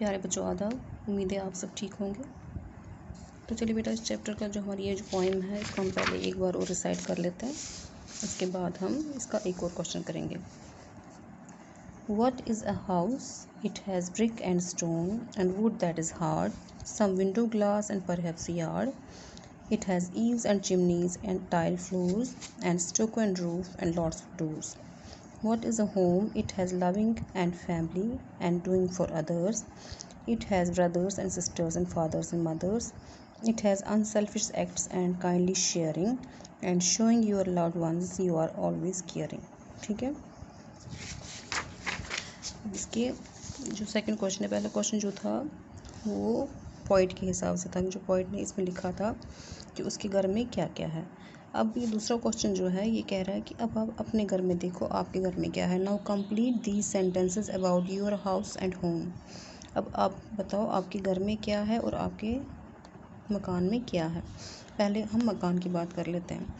प्यारे बच्चों आदाब, उम्मीद है आप सब ठीक होंगे। तो चलिए बेटा, इस चैप्टर का जो हमारी ये जो पोएम है इसको हम पहले एक बार और रिसाइट कर लेते हैं, उसके बाद हम इसका एक और क्वेश्चन करेंगे। What is a house? It has brick and stone and wood that is hard, some window glass and perhaps yard. It has eaves and chimneys and tile floors and stucco and roof and lots of doors. What is a home? It has loving and family and doing for others. It has brothers and sisters and fathers and mothers. It has unselfish acts and kindly sharing and showing your loved ones you are always caring. ठीक है। इसके जो second question है, पहला question जो था वो poet के हिसाब से था, जो पोइट ने इसमें लिखा था कि उसके घर में क्या क्या है। अब ये दूसरा क्वेश्चन जो है ये कह रहा है कि अब आप अपने घर में देखो, आपके घर में क्या है। Now complete these sentences about your house and home. अब आप बताओ आपके घर में क्या है और आपके मकान में क्या है। पहले हम मकान की बात कर लेते हैं।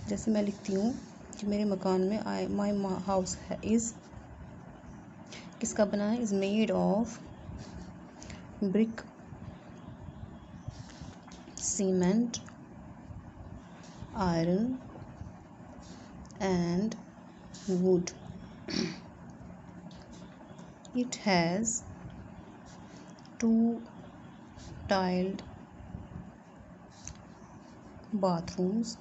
जैसे मैं लिखती हूँ कि मेरे मकान में माई हाउस है इज़, किसका बना है, is made of brick, cement, iron and wood. It has 2 tiled bathrooms,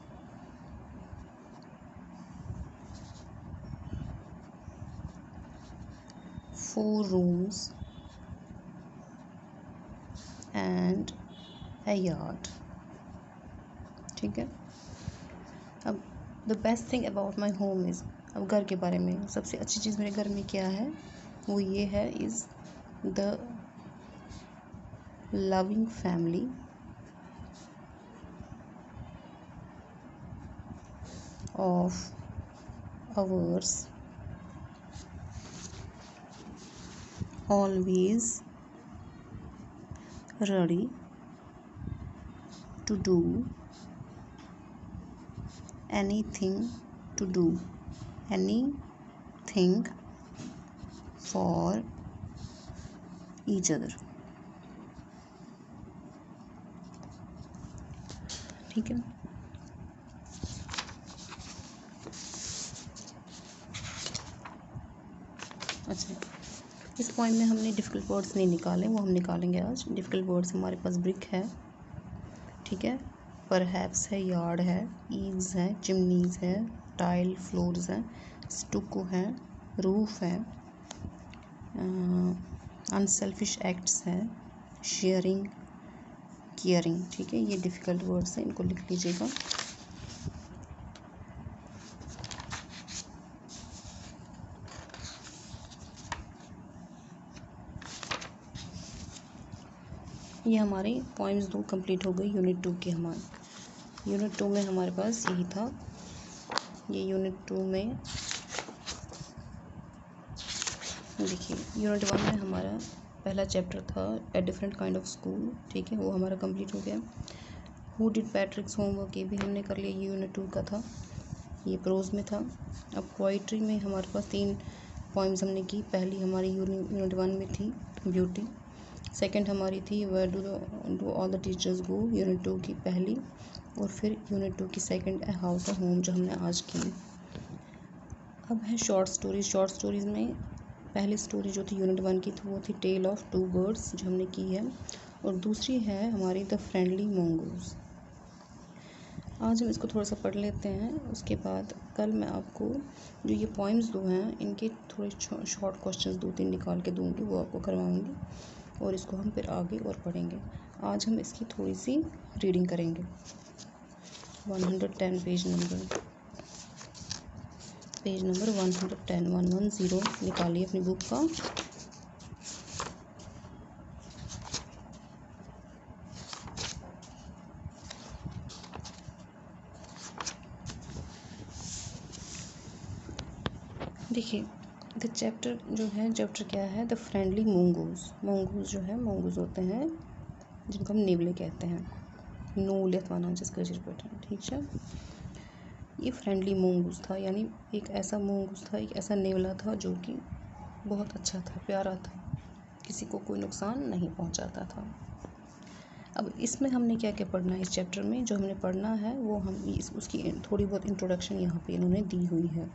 4 rooms and a yard. ठीक है। अब the best thing about my home is, अब घर के बारे में सबसे अच्छी चीज़ मेरे घर में क्या है, वो ये है, is the loving family of ours, always ready to do anything for each other. ठीक है। अच्छा, इस पॉइंट में हमने डिफ़िकल्ट वर्ड्स नहीं निकाले, वो हम निकालेंगे आज। डिफ़िकल्ट वर्ड्स हमारे पास ब्रिक है, ठीक है, परहैप्स है, यार्ड है, ईव्स है, चिमनीज़ है, टाइल फ्लोर्स हैं, स्टुको है, रूफ है, अनसेल्फिश एक्ट्स है, शेयरिंग, केयरिंग। ठीक है, ये डिफ़िकल्ट वर्ड्स हैं, इनको लिख लीजिएगा। ये हमारी पॉइंट्स 2 कंप्लीट हो गई यूनिट 2 के। हमारे यूनिट 2 में हमारे पास यही था। ये यूनिट 2 में देखिए, यूनिट 1 में हमारा पहला चैप्टर था a different kind of school, ठीक है, वो हमारा कंप्लीट हो गया। हु डिड पैट्रिक्स होमवर्क, ये भी हमने कर लिया, ये यूनिट 2 का था, ये प्रोज में था। अब पोइट्री में हमारे पास 3 पॉइम्स हमने की। पहली हमारी यूनिट 1 में थी ब्यूटी, सेकंड हमारी थी where do all the teachers go, unit 2 की पहली, और फिर यूनिट 2 की second a house a home, जो हमने आज की। अब है शॉर्ट स्टोरीज। शॉर्ट स्टोरीज़ में पहली स्टोरी जो थी यूनिट 1 की थी वो थी टेल ऑफ 2 बर्ड्स, जो हमने की है, और दूसरी है हमारी द फ्रेंडली मोंगूज। आज हम इसको थोड़ा सा पढ़ लेते हैं, उसके बाद कल मैं आपको जो ये पॉइम्स 2 हैं इनके थोड़े शॉर्ट क्वेश्चंस 2-3 निकाल के दूंगी, वो आपको करवाऊंगी, और इसको हम फिर आगे और पढ़ेंगे। आज हम इसकी थोड़ी सी रीडिंग करेंगे। 110 पेज नंबर 110 110 निकालिए अपनी बुक का। देखिए, द चैप्टर जो है, चैप्टर क्या है, द फ्रेंडली मोंगूज। मोंगूज जो है, मोंगूज होते हैं जिनको हम नेवले कहते हैं, नूल अथवाना जिसका चिरपट है, ठीक है। ये फ्रेंडली मोंगूज था, यानी एक ऐसा मोंगूज था, एक ऐसा नेवला था जो कि बहुत अच्छा था, प्यारा था, किसी को कोई नुकसान नहीं पहुंचाता था। अब इसमें हमने क्या क्या पढ़ना है, इस चैप्टर में जो हमने पढ़ना है वो हम उसकी थोड़ी बहुत इंट्रोडक्शन यहाँ पे इन्होंने दी हुई है।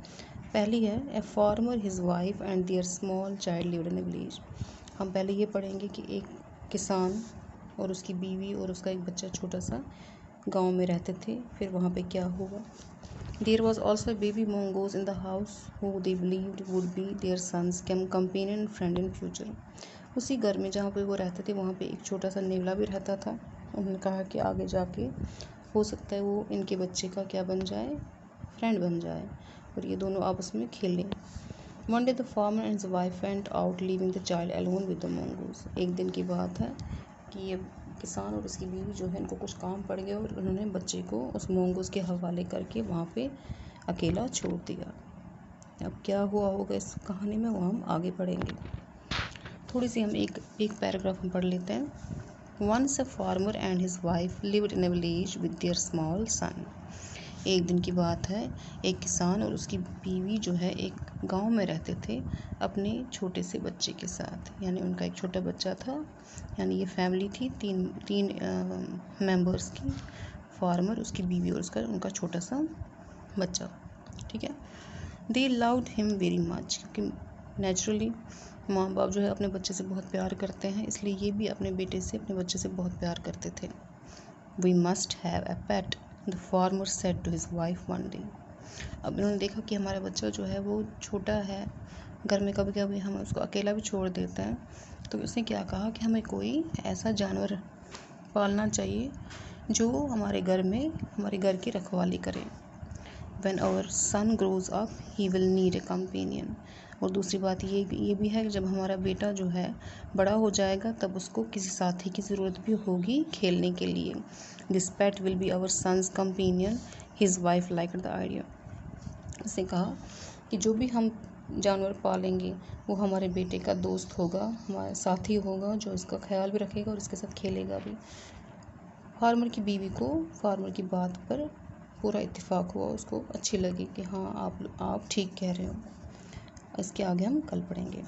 पहली है a farmer, his wife and their small child lived in a village. हम पहले ये पढ़ेंगे कि एक किसान और उसकी बीवी और उसका एक बच्चा छोटा सा गांव में रहते थे। फिर वहाँ पे क्या हुआ। There was also baby mongoose in the house who they believed would be their sons companion friend in future. उसी घर में जहाँ पे वो रहते थे वहाँ पे एक छोटा सा नेवला भी रहता था। उन्होंने कहा कि आगे जाके हो सकता है वो इनके बच्चे का क्या बन जाए, फ्रेंड बन जाए, और ये दोनों आपस में खेलें। One day the farmer and his wife went out leaving the child alone with the mongoose। एक दिन की बात है कि ये किसान और उसकी बीवी जो है इनको कुछ काम पड़ गया और उन्होंने बच्चे को उस mongoose के हवाले करके वहाँ पे अकेला छोड़ दिया। अब क्या हुआ होगा इस कहानी में वो हम आगे पढ़ेंगे। थोड़ी सी हम एक पैराग्राफ हम पढ़ लेते हैं। Once a farmer and his wife lived in a village with their small son. एक दिन की बात है, एक किसान और उसकी बीवी जो है एक गांव में रहते थे अपने छोटे से बच्चे के साथ। यानी उनका एक छोटा बच्चा था। यानी ये फैमिली थी तीन मेंबर्स की, फार्मर, उसकी बीवी और उनका छोटा सा बच्चा। ठीक है। They loved him very much, क्योंकि नेचुरली माँ बाप जो है अपने बच्चे से बहुत प्यार करते हैं, इसलिए ये भी अपने बेटे से, अपने बच्चे से बहुत प्यार करते थे। We must have a pet, the farmer said to his wife one day. अब इन्होंने देखा कि हमारा बच्चा जो है वो छोटा है, घर में कभी कभी हम उसको अकेला भी छोड़ देते हैं, तो उसने क्या कहा कि हमें कोई ऐसा जानवर पालना चाहिए जो हमारे घर में हमारे घर की रखवाली करे। When our son grows up, he will need a companion। और दूसरी बात ये भी है कि जब हमारा बेटा जो है बड़ा हो जाएगा तब उसको किसी साथी की ज़रूरत भी होगी खेलने के लिए। This pet will be our son's companion। His wife liked the idea। उसने कहा कि जो भी हम जानवर पालेंगे वो हमारे बेटे का दोस्त होगा, हमारा साथी होगा, जो इसका ख्याल भी रखेगा और इसके साथ खेलेगा भी। फार्मर की बीवी को फार्मर की बात पर पूरा इत्तेफाक हुआ, उसको अच्छी लगी कि हाँ आप ठीक कह रहे हो। इसके आगे हम कल पढ़ेंगे।